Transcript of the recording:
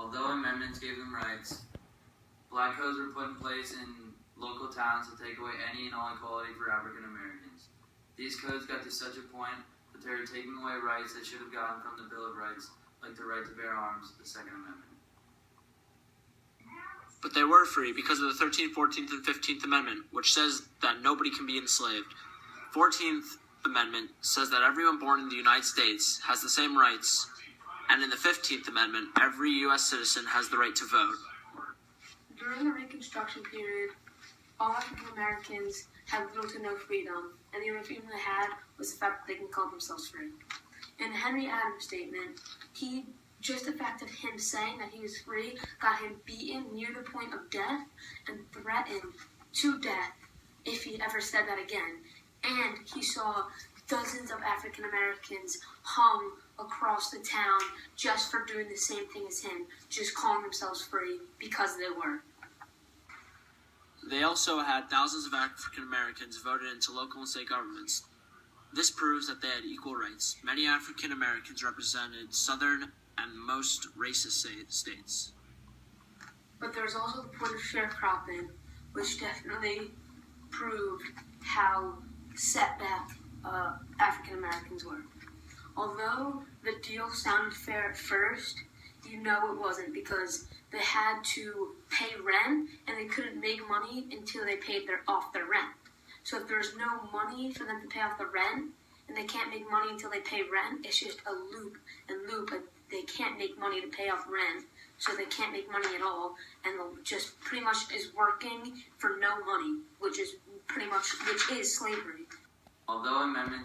Although amendments gave them rights, black codes were put in place in local towns to take away any and all equality for African Americans. These codes got to such a point that they were taking away rights they should have gotten from the Bill of Rights, like the right to bear arms, the Second Amendment. But they were free because of the 13th, 14th, and 15th Amendment, which says that nobody can be enslaved. 14th Amendment says that everyone born in the United States has the same rights, and in the 15th Amendment, every U.S. citizen has the right to vote. During the Reconstruction period, all African Americans had little to no freedom, and the only freedom they had was the fact that they can call themselves free. In Henry Adams' statement, just the fact of him saying that he was free got him beaten near the point of death and threatened to death if he ever said that again. And he saw dozens of African Americans hung across the town just for doing the same thing as him, just calling themselves free because they were. They also had thousands of African Americans voted into local and state governments. This proves that they had equal rights. Many African Americans represented southern and most racist states. But there's also the point of sharecropping, which definitely proved how set back African Americans were. Although the deal sounded fair at first, you know it wasn't, because they had to pay rent and they couldn't make money until they paid off their rent. So if there's no money for them to pay off the rent and they can't make money until they pay rent, it's just a loop and loop. They can't make money to pay off rent, so they can't make money at all, and just pretty much is working for no money, which is slavery. Although amendments